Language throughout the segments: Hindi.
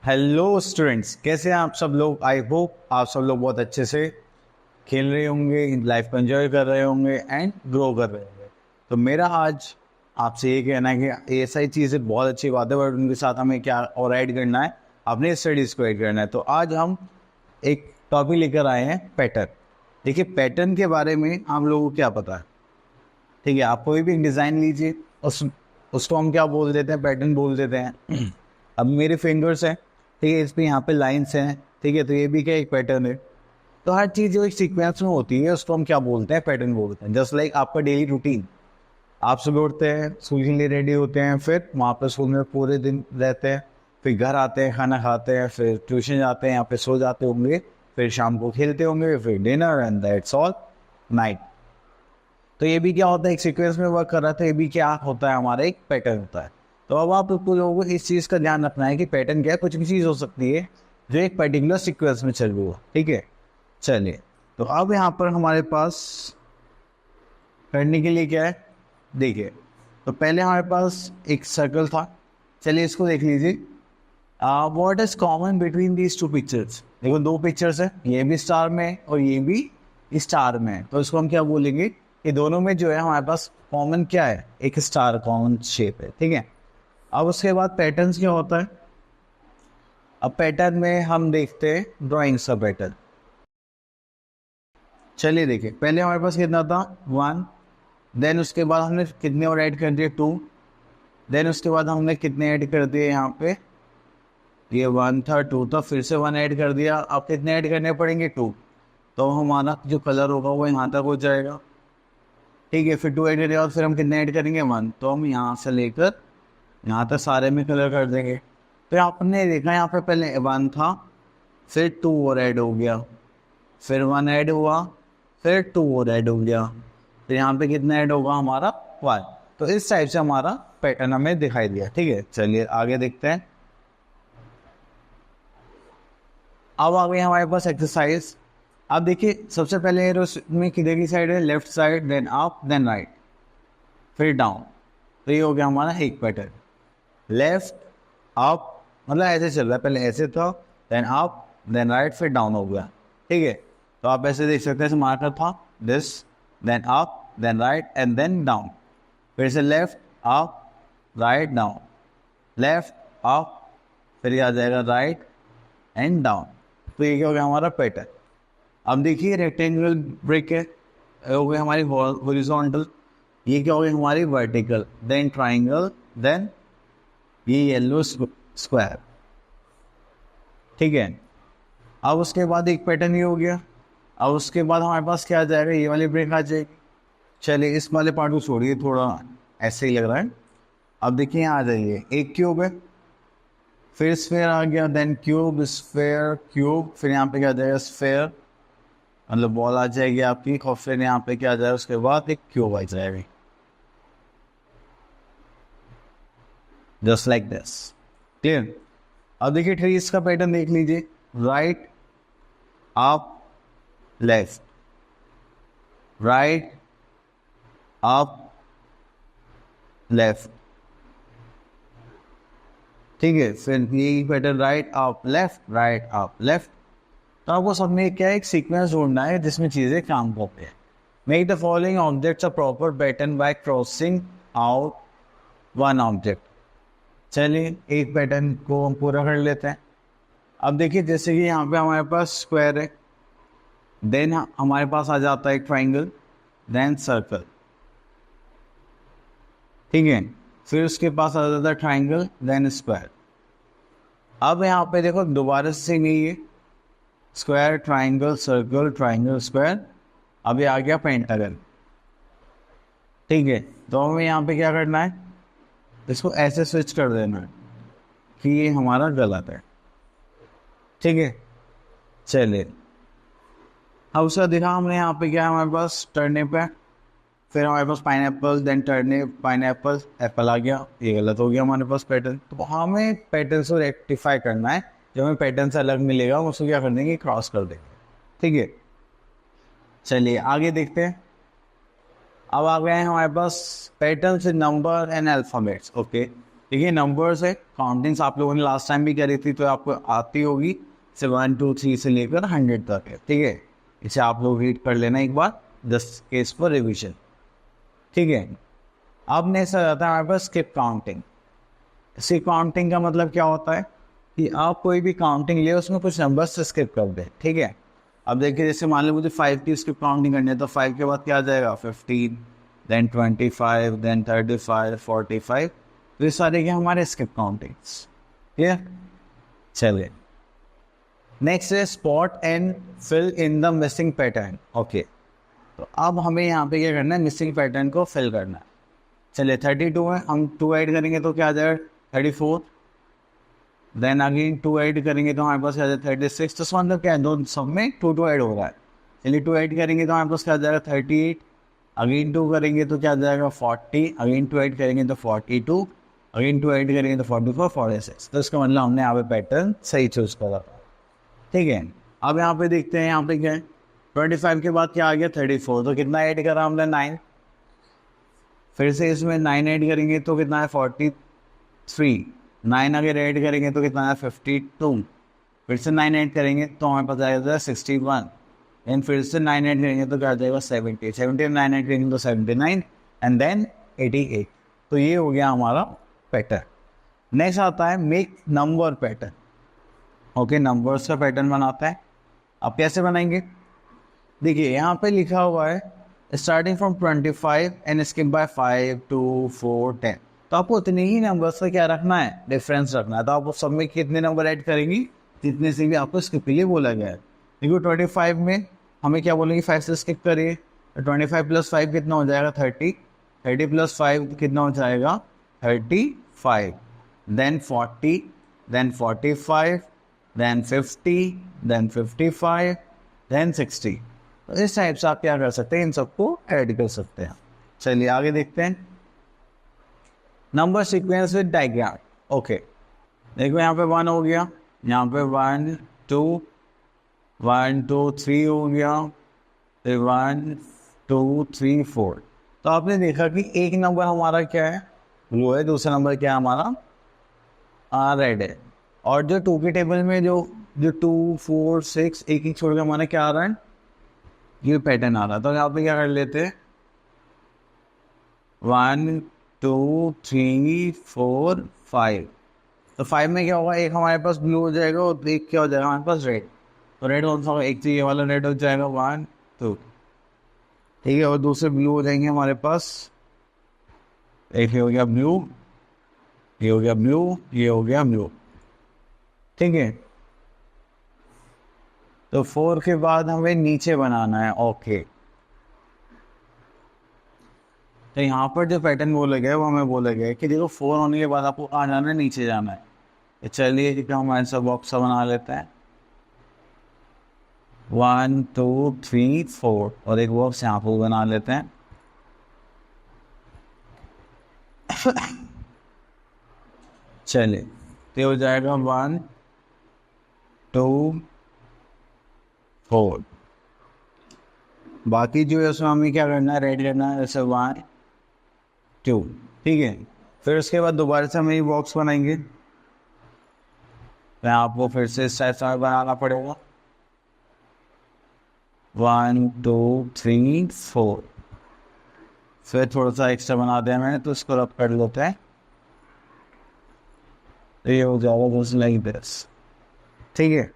हेलो स्टूडेंट्स, कैसे हैं आप सब लोग। आई होप आप सब लोग बहुत अच्छे से खेल रहे होंगे, लाइफ को एंजॉय कर रहे होंगे एंड ग्रो कर रहे होंगे। तो मेरा आज आपसे ये कहना है कि ये सारी चीज़ें बहुत अच्छी बात है, बट उनके साथ हमें क्या और ऐड करना है, अपने स्टडीज़ को ऐड करना है। तो आज हम एक टॉपिक लेकर आए हैं, पैटर्न। देखिए, पैटर्न के बारे में आप लोगों को क्या पता है। ठीक है, आप कोई भी डिज़ाइन लीजिए, उसको हम क्या बोल देते हैं, पैटर्न बोल देते हैं। अब मेरे फिंगर्स हैं, ठीक है, इस पर यहाँ पे लाइंस हैं, ठीक है, तो ये भी क्या एक पैटर्न है। तो हर चीज़ जो एक सीक्वेंस में होती है उसको हम क्या बोलते हैं, पैटर्न बोलते हैं। जस्ट लाइक आपका डेली रूटीन, आप सुबह उठते हैं, स्कूल के लिए रेडी होते हैं, फिर वहाँ पर स्कूल में पूरे दिन रहते हैं, फिर घर आते हैं, खाना खाते हैं, फिर ट्यूशन जाते हैं, यहाँ पे सो जाते होंगे, फिर शाम को खेलते होंगे, फिर dinner and that's all night. तो ये भी क्या होता है, एक सीक्वेंस में वर्क कर रहा था, ये भी क्या होता है, हमारा एक पैटर्न होता है। तो अब आप लोगों को इस चीज़ का ध्यान रखना है कि पैटर्न क्या है। कुछ भी चीज़ हो सकती है जो एक पर्टिकुलर सीक्वेंस में चल रही हो, ठीक है। चलिए, तो अब यहाँ पर हमारे पास करने के लिए क्या है, देखिए। तो पहले हमारे पास एक सर्कल था, चलिए इसको देख लीजिए। What is common between these two pictures. देखो, दो पिक्चर्स है, ये भी स्टार में है और ये भी स्टार में है। तो इसको हम क्या बोलेंगे, ये दोनों में जो है हमारे पास कॉमन क्या है, एक स्टार कॉमन शेप है, ठीक है। अब उसके बाद पैटर्न्स क्या होता है। अब पैटर्न में हम देखते हैं ड्राइंग्स का पैटर्न। चलिए देखिए, पहले हमारे पास कितना था, 1। देन उसके बाद हमने कितने और ऐड कर दिए, 2। देन उसके बाद हमने कितने ऐड कर दिए, यहाँ पे ये 1 था, 2 था, फिर से 1 ऐड कर दिया। अब कितने ऐड करने पड़ेंगे, 2। तो हमारा जो कलर होगा वो यहाँ तक हो जाएगा, ठीक है। फिर 2 ऐड करेंगे और फिर हम कितने ऐड करेंगे, 1। तो हम यहाँ से लेकर यहाँ तक सारे में कलर कर देंगे। तो आपने देखा, यहाँ पे पहले 1 था, फिर 2 और ऐड हो गया, फिर 1 ऐड हुआ, फिर 2 और ऐड हो गया, फिर यहाँ पे कितना ऐड होगा हमारा, 1। तो इस टाइप से हमारा पैटर्न हमें दिखाई दिया, ठीक है। चलिए आगे देखते हैं। अब आ गई हमारे पास एक्सरसाइज। अब देखिए, सबसे पहले में किधर की साइड है, left side, then up, then right, फिर डाउन। तो ये हो गया हमारा एक पैटर्न, लेफ्ट अप, मतलब ऐसे चल रहा है, पहले ऐसे था, देन अप, देन राइट, फिर डाउन हो गया, ठीक है। तो आप ऐसे देख सकते हैं, ऐसे मार्कर था, this, then up, then right and then down. फिर से left up, right, down, left up, फिर ये आ जाएगा राइट एंड डाउन। तो ये क्या हो गया हमारा पैटर्न। अब देखिए, रेक्टेंगुलर ब्रिक है, हो गई हमारी हॉरिजॉन्टल, ये क्या हो गई हमारी वर्टिकल, देन ट्राइंगल, देन ये येलो स्क्वायर, ठीक है। अब उसके बाद एक पैटर्न ये हो गया। अब उसके बाद हमारे पास क्या आ जाएगा, ये वाली ब्रेक आ जाएगी। चलिए इस वाले पार्ट को छोड़िए, थोड़ा ऐसे ही लग रहा है। अब देखिए, यहाँ आ जाइए, एक क्यूब है, फिर स्फेयर आ गया, देन क्यूब, स्फेयर, क्यूब, फिर यहाँ पे क्या आ जाएगा, स्फेयर, मतलब बॉल आ जाएगी आपकी, और फिर यहाँ पे क्या आ जाएगा, उसके बाद एक क्यूब आ जाएगी, जस्ट लाइक दिस, क्लियर। अब देखिए, ट्रीज का पैटर्न देख लीजिए, right up, left, right up, left, ठीक है। फिर ये pattern right up left, right up left. तो आपको सब में क्या है, एक सीक्वेंस ढूंढना है जिसमें चीजें काम करते हैं। Make the following objects a proper pattern bye crossing out one object. चलिए एक पैटर्न को हम पूरा कर लेते हैं। अब देखिए, जैसे कि यहाँ पे हमारे पास स्क्वायर है, देन हमारे पास आ जाता है एक ट्राइंगल, देन सर्कल, ठीक है। फिर उसके पास आ जाता है ट्राइंगल, देन स्क्वायर। अब यहाँ पे देखो, दोबारा से नहीं है, square, triangle, circle, triangle, square. अब ये आ गया पेंटागन, ठीक है। तो हमें यहाँ पे क्या करना है, इसको ऐसे स्विच कर देना है कि ये हमारा गलत है, ठीक है। चलिए, अब उसका देखा हमने, यहाँ पे क्या है हमारे पास, टर्निप है, फिर हमारे पास pineapple, then turnip, pineapple, apple आ गया, ये गलत हो गया हमारे पास पैटर्न। तो हमें पैटर्न को रेक्टिफाई करना है, जो हमें पैटर्न से अलग मिलेगा हम उसको क्या कर देंगे, क्रॉस कर देंगे, ठीक है। चलिए आगे देखते हैं। अब आ गए हैं हमारे पास पैटर्न से नंबर एंड अल्फ़ाबेट्स, ओके। देखिए नंबर्स है, काउंटिंग्स आप लोगों ने लास्ट टाइम भी करी थी तो आपको आती होगी, से 1 2 3 से लेकर 100 तक है, ठीक है। इसे आप लोग रीड कर लेना एक बार, जस्ट केस फॉर रिविजन, ठीक है। अब नेक्स्ट आ जाता है हमारे पास स्किप काउंटिंग। स्किप काउंटिंग का मतलब क्या होता है कि आप कोई भी काउंटिंग ले उसमें कुछ नंबर्स से स्किप कर दें, ठीक है। अब देखिए जैसे मान लो मुझे 5 की स्किप काउंटिंग करनी है, तो 5 के बाद क्या आ जाएगा, 15, देन 25, देन 35, 45। तो ये सारे क्या हमारे स्किप काउंटिंग्स, ठीक है। चलिए नेक्स्ट है spot and fill in the missing pattern. Okay, तो अब हमें यहाँ पे क्या करना है, मिसिंग पैटर्न को फिल करना है। चलिए 32 है, हम 2 ऐड करेंगे तो क्या आ जाएगा 34, देन अगेन 2 ऐड करेंगे तो हमारे पास क्या आ जाएगा 36। तो मतलब क्या है, दो सब में 2 2 ऐड हो रहा है। चलिए 2 ऐड करेंगे तो हमारे पास क्या आ जाएगा 38, अगेन 2 करेंगे तो क्या आ जाएगा 40, अगेन 2 ऐड करेंगे तो 42, अगेन 2 ऐड करेंगे तो 44 46। तो इसका मतलब हमने यहाँ पे पैटर्न सही चूज करा, ठीक है। अब यहाँ पे देखते हैं, यहाँ पे क्या है 25 के बाद क्या आ गया 34, तो कितना ऐड करा हमने 9, फिर से इसमें 9 ऐड करेंगे तो कितना है 43, 9 अगर ऐड करेंगे तो कितना है 52, फिर से 9 ऐड करेंगे तो हमारे पास आएगा 61, एंड फिर से 9 ऐड करेंगे तो क्या आ जाएगा 70, 70 में 9 ऐड करेंगे तो 79, एंड देन 88। तो ये हो गया हमारा पैटर्न। नेक्स्ट आता है make number pattern. Okay, numbers का पैटर्न बनाता है। अब कैसे बनाएंगे, देखिए यहाँ पे लिखा हुआ है starting from 25 and skip by 5 2 4 10। तो आपको उतने ही नंबर्स का क्या रखना है, डिफरेंस रखना है। तो आप सब में कितने नंबर ऐड करेंगी, जितने से भी आपको स्किप के लिए बोला गया है। देखो 25 में हमें क्या बोलेंगे 5 से स्किप करिए, तो 25 + 5 कितना हो जाएगा 30, 30 + 5 कितना हो जाएगा 35, then 40, then 45, then 50, then 55, then 60। तो इस टाइप से आप क्या कर सकते हैं, इन सबको ऐड कर सकते हैं। चलिए आगे देखते हैं number sequence with diagram. Okay, देखो यहाँ पे 1 हो गया, यहाँ पे 1 2 1 2 3 हो गया, फिर 1 2 3 4। तो आपने देखा कि एक नंबर हमारा क्या है, ब्लू है, दूसरा नंबर क्या है हमारा रेड है। और जो 2 के टेबल में जो जो 2 4 6 एक एक छोड़ के हमारा क्या आ रहा है, ये पैटर्न आ रहा है। तो यहाँ पे क्या कर लेते हैं 1 2 3 4 5। तो 5 में क्या होगा, एक हमारे पास ब्लू हो जाएगा और एक क्या हो जाएगा हमारे पास रेड। तो रेड कौन सा होगा, एक तो ये वाला रेड हो जाएगा 1 2, ठीक है। और दूसरे ब्लू हो जाएंगे हमारे पास, एक ये हो गया ब्लू, ये हो गया ब्लू, ये हो गया ब्लू, ठीक है। तो 4 के बाद हमें नीचे बनाना है। ओके, तो यहाँ पर जो पैटर्न बोला गया है वो हमें बोला गया है कि देखो 4 होने के बाद आपको आ जाना है, नीचे जाना है। तो चलिए ठीक है, हम ऐसा बॉक्स बना लेते हैं 1 2 3 4, और एक बॉक्स यहाँ पर बना लेते हैं चलिए, तो हो जाएगा 1 2 4। बाकी जो है उसमें हमें क्या करना है, रेड करना है, जैसे 1 2, ठीक है। फिर उसके बाद दोबारा से हम ये बॉक्स बनाएंगे, तो आपको फिर से इस टाइप से बनाना पड़ेगा 1 2 3 4। फिर थोड़ा सा एक्स्ट्रा बना दिया मैंने, तो इसको रब कर लेते हैं, तो ये हो जाएगा जस्ट लाइक दिस, ठीक है।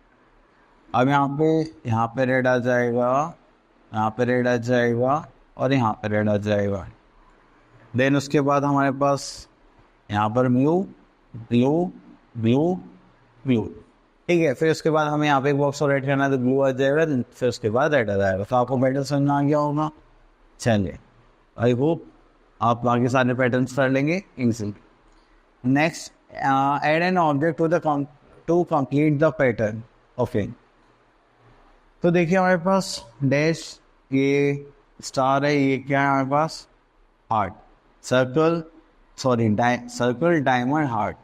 अब यहाँ पे रेड आ जाएगा, यहाँ पे रेड आ जाएगा, और यहाँ पे रेड आ जाएगा। देन उसके बाद हमारे पास यहाँ पर ब्लू ब्लू ब्लू ब्लू, ठीक है। फिर उसके बाद हमें यहाँ पे एक बॉक्स और रेड करना है, तो ब्लू आ जाएगा, फिर उसके बाद रेड आ जाएगा। तो आपको पैटर्न समझ में आ गया होगा। चलिए, आई होप आप बाकी सारे पैटर्न्स कर लेंगे इनसे। Next, add an object to complete the pattern. Okay, तो देखिए हमारे पास डैश, ये स्टार है, ये क्या है हमारे पास heart, circle, sorry circle diamond heart,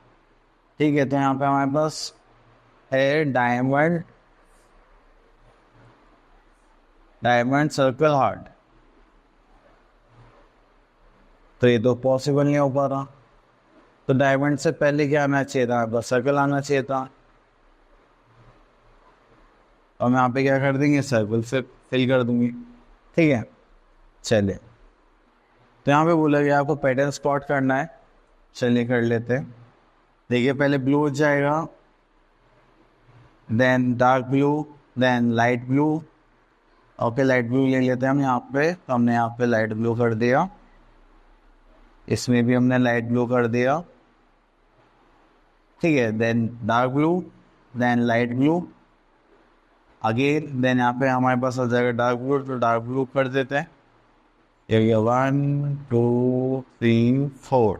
ठीक है। तो यहाँ पे हमारे पास है डायमंड डायमंड सर्कल हार्ट। तो ये तो पॉसिबल नहीं हो पा रहा, तो डायमंड से पहले क्या आना चाहिए था, बस सर्कल आना चाहिए था। और मैं यहाँ पे क्या कर देंगे, सर्कल से फिल कर दूंगी। ठीक है, चलिए। तो यहाँ पे बोला गया आपको पैटर्न स्पॉट करना है, चलिए कर लेते हैं। देखिए पहले ब्लू हो जाएगा, then dark blue, then light blue. Okay, light blue ले लेते हैं हम यहाँ पे। तो हमने यहाँ पे लाइट ब्लू कर दिया, इसमें भी हमने लाइट ब्लू कर दिया। ठीक है, then dark blue, then light blue again, then यहाँ पे हमारे पास आ जाएगा डार्क ब्लू, तो डार्क ब्लू कर देते हैं। ये 1 2 3 4।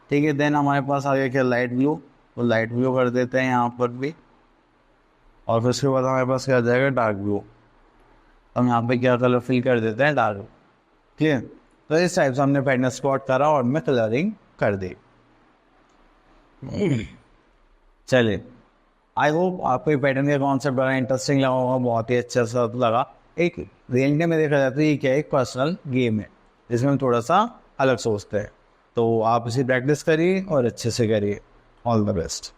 ठीक है, देन हमारे पास आ गया क्या, लाइट ब्लू, तो लाइट ब्लू कर देते हैं यहाँ पर भी। और फिर उसके बाद हमारे पास क्या आ जाएगा, डार्क ब्लू। हम यहाँ पे क्या कलर फिल कर देते हैं, डार्क। ठीक है, तो इस टाइप से हमने पैटर्न स्पॉट करा और मैं कलरिंग कर दी। चलिए, आई होप आपको ये पैटर्न का कॉन्सेप्ट बड़ा इंटरेस्टिंग लगा होगा, बहुत ही अच्छा सा लगा। एक रियलिटी में देखा जाता है ये क्या, एक पर्सनल गेम है जिसमें हम थोड़ा सा अलग सोचते हैं। तो आप इसे प्रैक्टिस करिए और अच्छे से करिए। All the best.